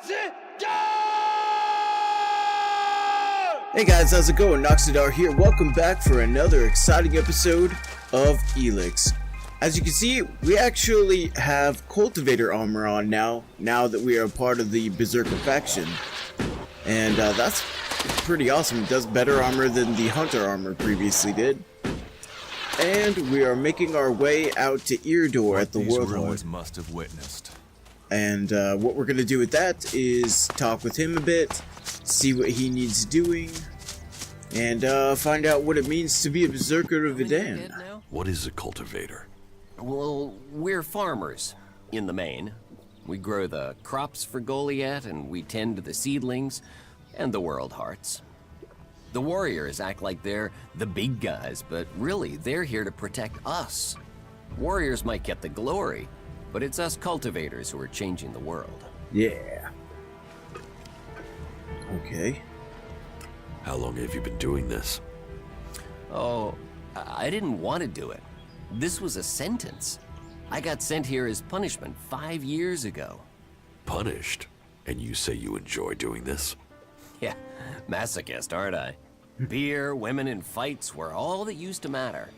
Hey guys, how's it going? Noxiddar here. Welcome back for another exciting episode of Elex. As you can see, we actually have cultivator armor on now that we are part of the Berserker faction. And that's pretty awesome. It does better armor than the hunter armor previously did. And we are making our way out to IRDOR at the World Heart. Must have witnessed. And what we're going to do with that is talk with him a bit, see what he needs doing, and find out what it means to be a Berserker of Vidan. What is a cultivator? Well, we're farmers, in the main. We grow the crops for Goliath, and we tend to the seedlings and the world hearts. The warriors act like they're the big guys, but really, they're here to protect us. Warriors might get the glory, but it's us cultivators who are changing the world. Yeah. Okay. How long have you been doing this? Oh, I didn't want to do it. This was a sentence. I got sent here as punishment 5 years ago. Punished? And you say you enjoy doing this? Yeah, masochist, aren't I? Beer, women, and fights were all that used to matter.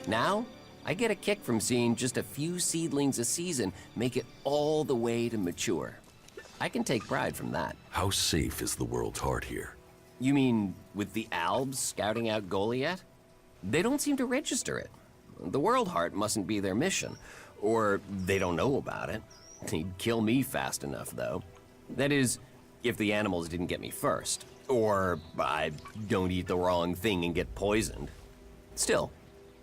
Now, I get a kick from seeing just a few seedlings a season make it all the way to mature. I can take pride from that. How safe is the World Heart here? You mean with the Albs scouting out Goliath? They don't seem to register it. The World Heart mustn't be their mission, or they don't know about it. They'd kill me fast enough, though. That is, if the animals didn't get me first, or I don't eat the wrong thing and get poisoned. Still,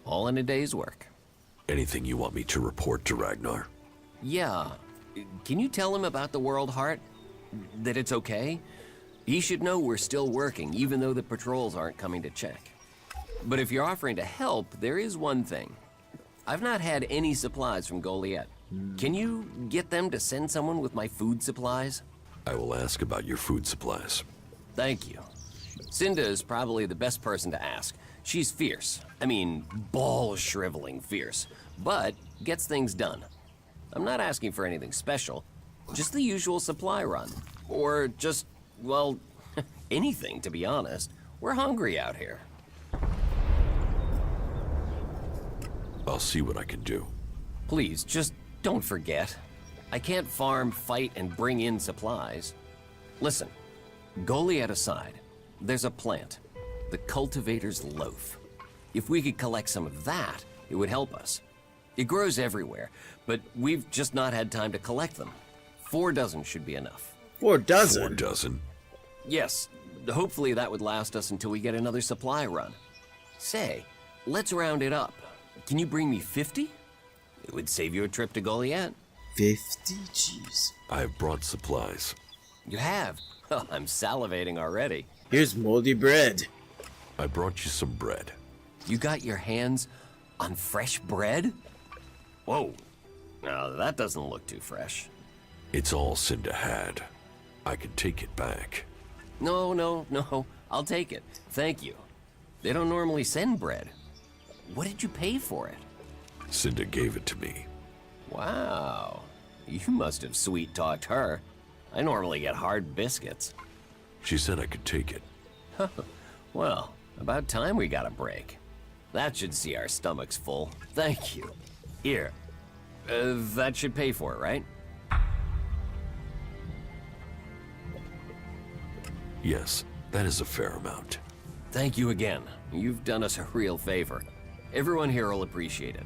all in a day's work. Anything you want me to report to Ragnar? Yeah. Can you tell him about the World Heart? That it's okay? He should know we're still working, even though the patrols aren't coming to check. But if you're offering to help, there is one thing. I've not had any supplies from Goliath. Can you get them to send someone with my food supplies? I will ask about your food supplies. Thank you. Cinda is probably the best person to ask. She's fierce. I mean, ball-shriveling fierce. But gets things done. I'm not asking for anything special. Just the usual supply run. Or just, well, anything, to be honest. We're hungry out here. I'll see what I can do. Please, just don't forget. I can't farm, fight, and bring in supplies. Listen, Goliath aside, there's a plant, the cultivator's loaf. If we could collect some of that, it would help us. It grows everywhere, but we've just not had time to collect them. 4 dozen should be enough. 4 dozen? 4 dozen? Yes, hopefully that would last us until we get another supply run. Say, let's round it up. Can you bring me 50? It would save you a trip to Goliath. 50? Jeez. I have brought supplies. You have? Oh, I'm salivating already. Here's moldy bread. I brought you some bread. You got your hands on fresh bread? Whoa. Now, that doesn't look too fresh. It's all Cinda had. I can take it back. No. I'll take it. Thank you. They don't normally send bread. What did you pay for it? Cinda gave it to me. Wow. You must have sweet-talked her. I normally get hard biscuits. She said I could take it. Well, about time we got a break. That should see our stomachs full. Thank you. Here. That should pay for it, right? Yes, that is a fair amount. Thank you again. You've done us a real favor. Everyone here will appreciate it.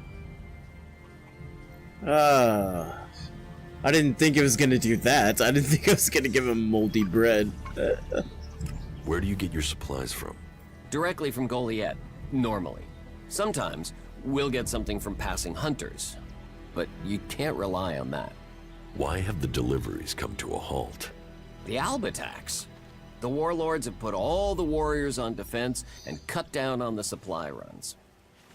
I didn't think it was gonna do that. I didn't think I was gonna give him moldy bread. Where do you get your supplies from? Directly from Goliath, normally. Sometimes, we'll get something from passing hunters. But you can't rely on that. Why have the deliveries come to a halt? The Alb attacks. The warlords have put all the warriors on defense and cut down on the supply runs.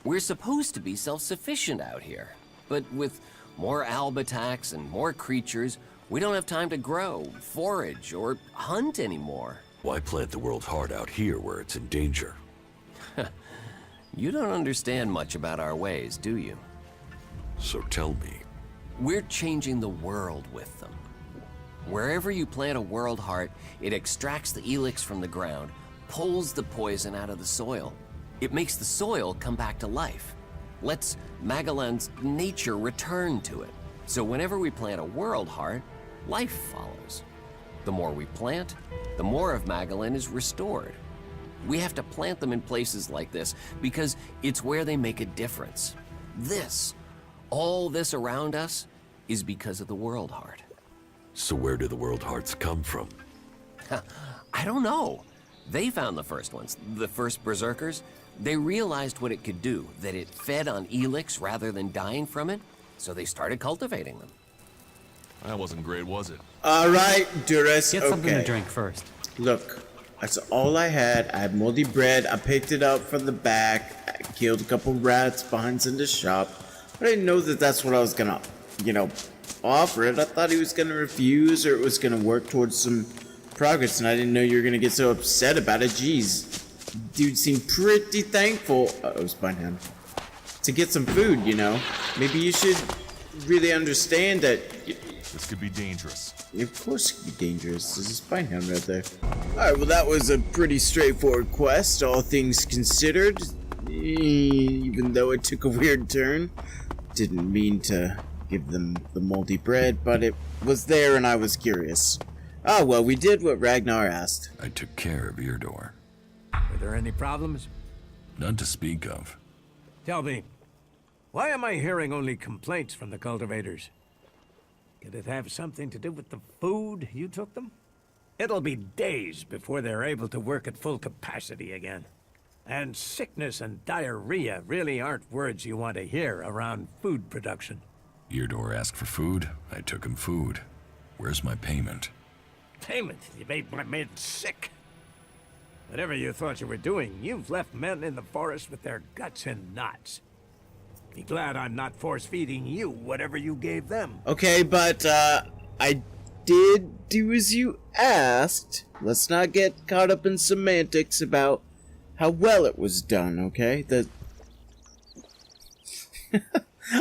We're supposed to be self-sufficient out here, but with more Alb attacks and more creatures, we don't have time to grow, forage, or hunt anymore. Why plant the World Heart out here where it's in danger? You don't understand much about our ways, do you? So tell me. We're changing the world with them. Wherever you plant a world heart, it extracts the Elex from the ground, pulls the poison out of the soil. It makes the soil come back to life, lets Magellan's nature return to it. So whenever we plant a world heart, life follows. The more we plant, the more of Magellan is restored. We have to plant them in places like this because it's where they make a difference. All this around us, is because of the world heart. So where do the world hearts come from? I don't know. They found the first ones, the first berserkers. They realized what it could do, that it fed on Elex rather than dying from it, so they started cultivating them. That wasn't great, was it? Alright, Duras, Get something to drink first. Look, that's all I had. I had moldy bread. I picked it up from the back. I killed a couple rats behind Cinder's shop. But I didn't know that that's what I was gonna, offer it. I thought he was gonna refuse or it was gonna work towards some progress, and I didn't know you were gonna get so upset about it. Jeez. Dude seemed pretty thankful. Uh-oh, spine him. To get some food, Maybe you should really understand that. This could be dangerous. Of course it could be dangerous. There's a spine hound right there. Alright, well that was a pretty straightforward quest, all things considered. Even though it took a weird turn. Didn't mean to give them the moldy bread, but it was there and I was curious. Ah, well, we did what Ragnar asked. I took care of IRDOR. Were there any problems? None to speak of. Tell me, why am I hearing only complaints from the cultivators? Could it have something to do with the food you took them? It'll be days before they're able to work at full capacity again. And sickness and diarrhea really aren't words you want to hear around food production. IRDOR asked for food. I took him food. Where's my payment? Payment? You made my men sick. Whatever you thought you were doing, you've left men in the forest with their guts in knots. Be glad I'm not force-feeding you whatever you gave them. Okay, but, I did do as you asked. Let's not get caught up in semantics about how well it was done, okay?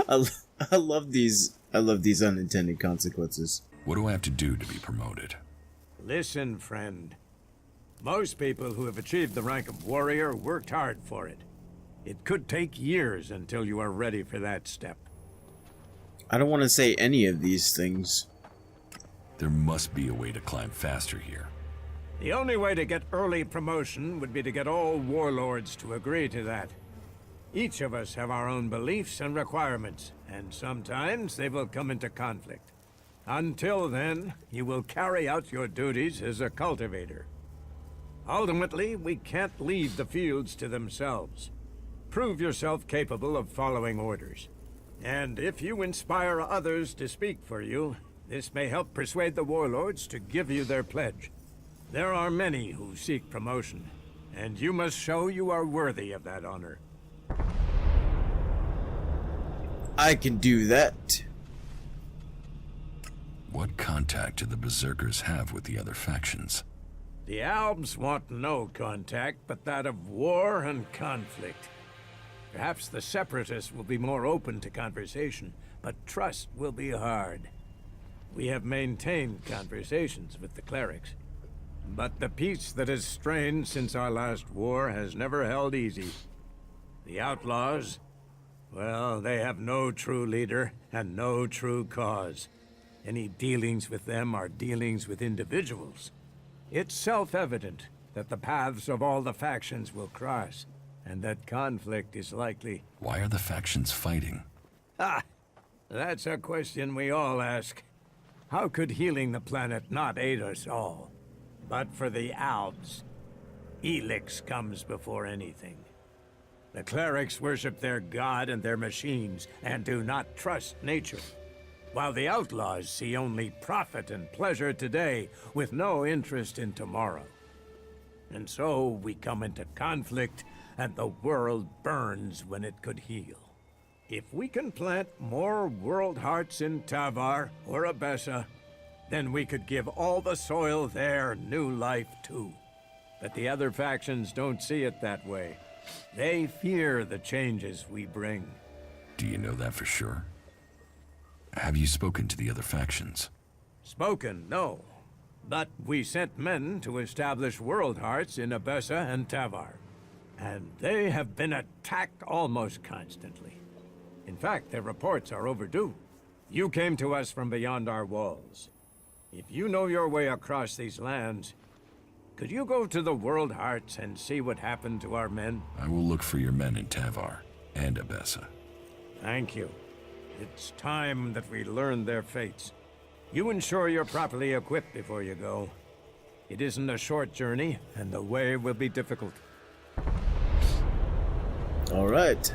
I love these unintended consequences. What do I have to do to be promoted? Listen, friend. Most people who have achieved the rank of warrior worked hard for it. It could take years until you are ready for that step. I don't want to say any of these things. There must be a way to climb faster here. The only way to get early promotion would be to get all warlords to agree to that. Each of us have our own beliefs and requirements, and sometimes they will come into conflict. Until then, you will carry out your duties as a cultivator. Ultimately, we can't leave the fields to themselves. Prove yourself capable of following orders. And if you inspire others to speak for you, this may help persuade the warlords to give you their pledge. There are many who seek promotion, and you must show you are worthy of that honor. I can do that. What contact do the Berserkers have with the other factions? The Albs want no contact but that of war and conflict. Perhaps the Separatists will be more open to conversation, but trust will be hard. We have maintained conversations with the clerics, but the peace that has strained since our last war has never held easy. The outlaws, well, they have no true leader and no true cause. Any dealings with them are dealings with individuals. It's self-evident that the paths of all the factions will cross, and that conflict is likely. Why are the factions fighting? Ah, that's a question we all ask. How could healing the planet not aid us all? But for the Albs, Elex comes before anything. The clerics worship their god and their machines, and do not trust nature. While the outlaws see only profit and pleasure today, with no interest in tomorrow. And so we come into conflict, and the world burns when it could heal. If we can plant more world hearts in Tavar or Abessa, then we could give all the soil there new life too. But the other factions don't see it that way. They fear the changes we bring. Do you know that for sure? Have you spoken to the other factions? Spoken, no. But we sent men to establish world hearts in Abessa and Tavar. And they have been attacked almost constantly. In fact, their reports are overdue. You came to us from beyond our walls. If you know your way across these lands, could you go to the World Hearts and see what happened to our men? I will look for your men in Tavar and Abessa. Thank you. It's time that we learn their fates. You ensure you're properly equipped before you go. It isn't a short journey, and the way will be difficult. All right.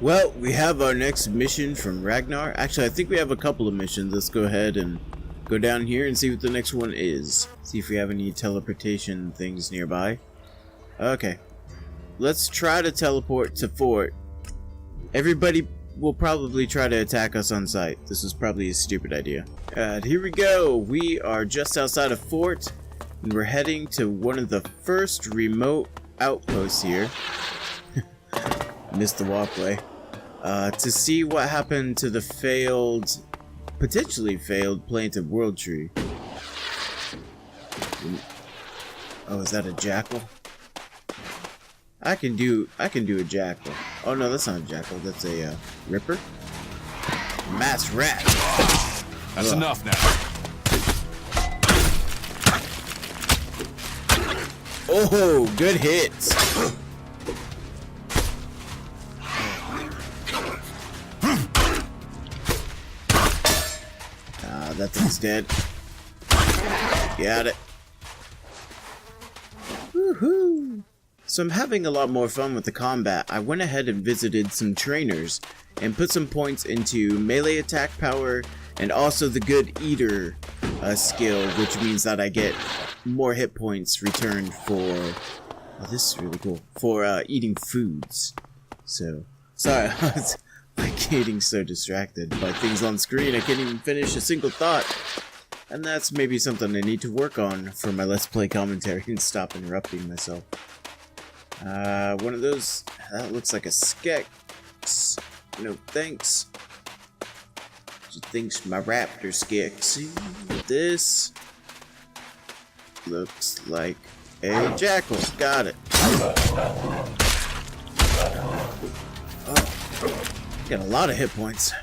Well, we have our next mission from Ragnar. Actually, I think we have a couple of missions. Let's go ahead and go down here and see what the next one is. See if we have any teleportation things nearby. Okay. Let's try to teleport to Fort. Everybody will probably try to attack us on sight. This is probably a stupid idea. Here we go. We are just outside of Fort, and we're heading to one of the first remote outposts here. Missed the walkway. To see what happened to the potentially failed planted world tree. Oh, is that a jackal? I can do a jackal. Oh no, that's not a jackal. That's a ripper. Mass rat. That's enough now. Oh, good hits. That thing's dead. Got it. Woohoo! So I'm having a lot more fun with the combat. I went ahead and visited some trainers and put some points into melee attack power and also the good eater skill, which means that I get more hit points returned for... Oh, this is really cool. For eating foods. So, sorry, I was getting so distracted by things on screen I can't even finish a single thought. And that's maybe something I need to work on for my Let's Play commentary and stop interrupting myself. One of those, that looks like a skex. No thanks. She thinks my raptor skexy. This looks like a jackal. Got it. Oh. Got a lot of hit points.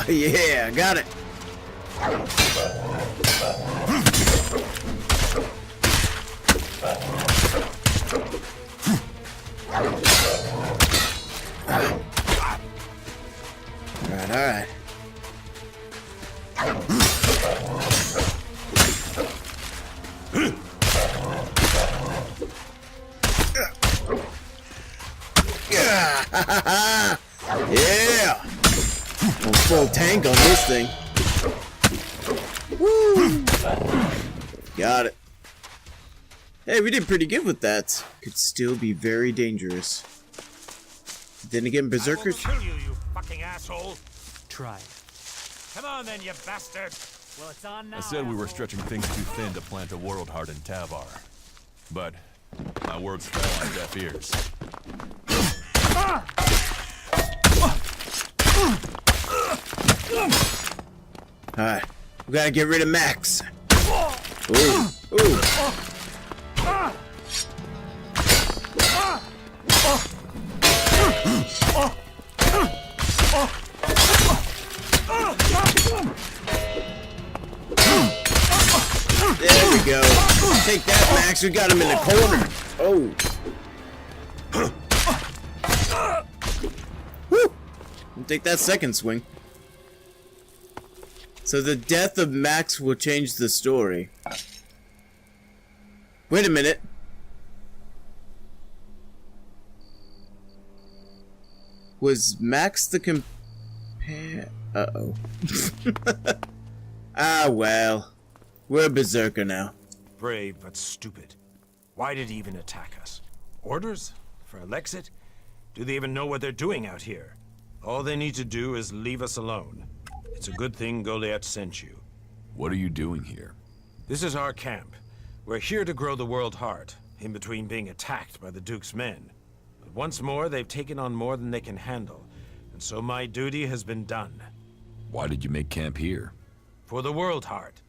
Yeah, got it. Alright. Yeah! I'm full tank on this thing. Woo! Got it. Hey, we did pretty good with that. Could still be very dangerous. Then again, berserkers. I will kill you, you fucking asshole. Try. Come on then, you bastard. Well, it's on now. I said we were stretching things too thin to plant a world heart in Tavar. But my words fell on deaf ears. Alright, we gotta get rid of Max. Ooh, ooh. There we go. Take that, Max. We got him in the corner. Oh. Woo. Take that second swing. So the death of Max will change the story. Wait a minute. Was Max the compare? Uh-oh. Ah, well. We're a berserker now. Brave but stupid. Why did he even attack us? Orders? For Alexit? Do they even know what they're doing out here? All they need to do is leave us alone. It's a good thing Goliath sent you. What are you doing here? This is our camp. We're here to grow the world heart, in between being attacked by the Duke's men. But once more, they've taken on more than they can handle, and so my duty has been done. Why did you make camp here? For the world heart.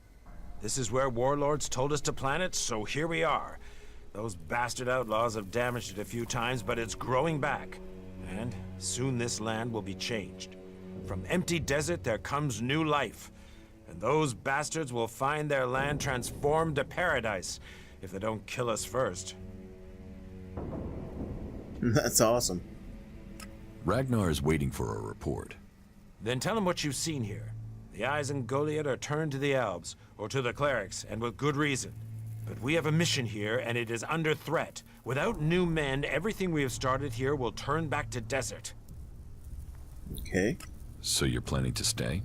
This is where warlords told us to plant it, so here we are. Those bastard outlaws have damaged it a few times, but it's growing back. And soon this land will be changed. From empty desert, there comes new life. And those bastards will find their land transformed to paradise, if they don't kill us first. That's awesome. Ragnar is waiting for a report. Then tell him what you've seen here. The eyes in Goliath are turned to the elves, or to the clerics, and with good reason. But we have a mission here, and it is under threat. Without new men, everything we have started here will turn back to desert. Okay. So you're planning to stay?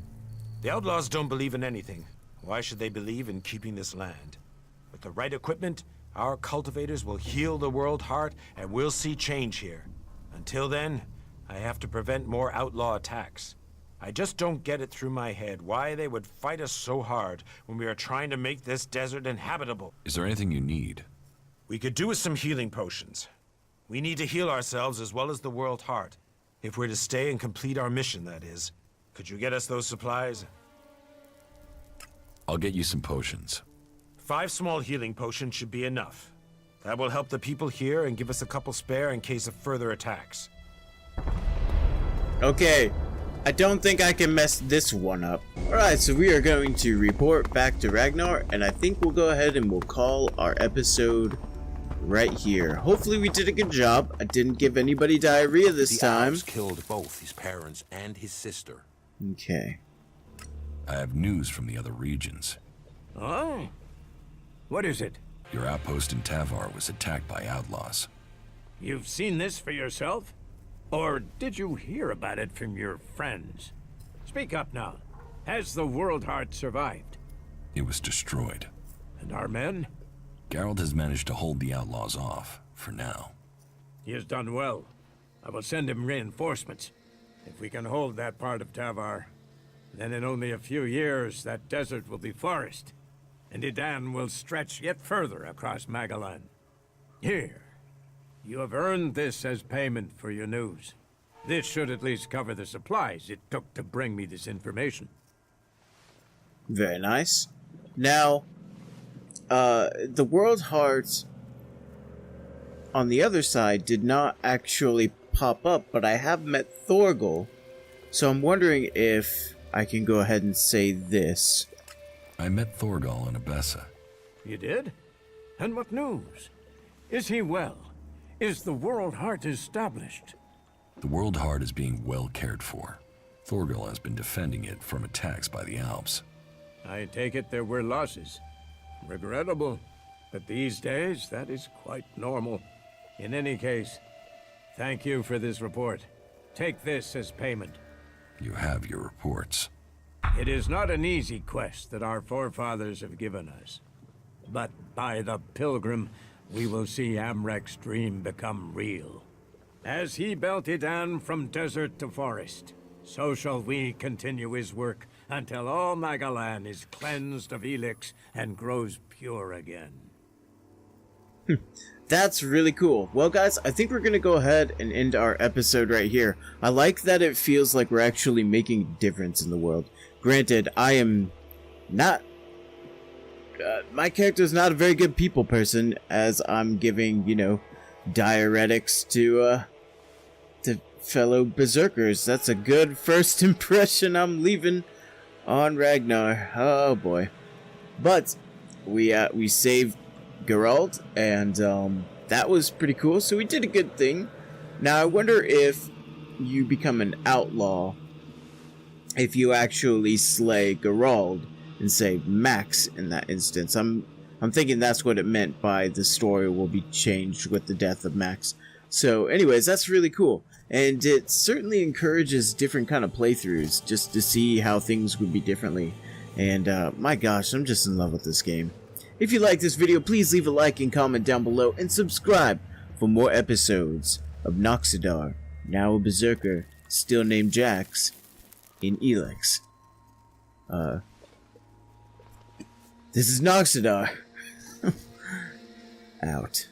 The outlaws don't believe in anything. Why should they believe in keeping this land? With the right equipment, our cultivators will heal the world heart, and we'll see change here. Until then, I have to prevent more outlaw attacks. I just don't get it through my head why they would fight us so hard when we are trying to make this desert inhabitable. Is there anything you need? We could do with some healing potions. We need to heal ourselves as well as the world heart. If we're to stay and complete our mission, that is. Could you get us those supplies? I'll get you some potions. 5 small healing potions should be enough. That will help the people here and give us a couple spare in case of further attacks. Okay. I don't think I can mess this one up. Alright, so we are going to report back to Ragnar, and I think we'll go ahead and we'll call our episode right here. Hopefully we did a good job. I didn't give anybody diarrhea this time. The killed both his parents and his sister. Okay. I have news from the other regions. Oh? What is it? Your outpost in Tavar was attacked by outlaws. You've seen this for yourself? Or did you hear about it from your friends? Speak up now. Has the World Heart survived? It was destroyed. And our men? Geralt has managed to hold the outlaws off, for now. He has done well. I will send him reinforcements. If we can hold that part of Tavar, then in only a few years that desert will be forest, and Idan will stretch yet further across Magalan. Here. You have earned this as payment for your news. This should at least cover the supplies it took to bring me this information. Very nice. Now, the World Heart on the other side did not actually pop up, but I have met Thorgal, so I'm wondering if I can go ahead and say this. I met Thorgal in Abessa. You did? And what news? Is he well? Is the World Heart established? The World Heart is being well cared for. Thorgal has been defending it from attacks by the Alps. I take it there were losses. Regrettable, but these days that is quite normal. In any case, thank you for this report. Take this as payment. You have your reports. It is not an easy quest that our forefathers have given us. But by the Pilgrim, we will see Amrek's dream become real. As he built Idan from desert to forest, so shall we continue his work until all Magalan is cleansed of Elex and grows pure again. That's really cool. Well, guys, I think we're going to go ahead and end our episode right here. I like that it feels like we're actually making a difference in the world. Granted, I am not... my character's not a very good people person, as I'm giving, you know, diuretics to fellow berserkers. That's a good first impression I'm leaving on Ragnar. Oh boy. But we saved Geralt, and that was pretty cool, so we did a good thing. Now I wonder if you become an outlaw if you actually slay Geralt and save Max in that instance. I'm thinking that's what it meant by the story will be changed with the death of Max. So anyways, that's really cool. And it certainly encourages different kind of playthroughs just to see how things would be differently. And my gosh, I'm just in love with this game. If you like this video, please leave a like and comment down below, and subscribe for more episodes of Noxiddar, now a berserker, still named Jax, in Elex. This is Noxiddar. Out.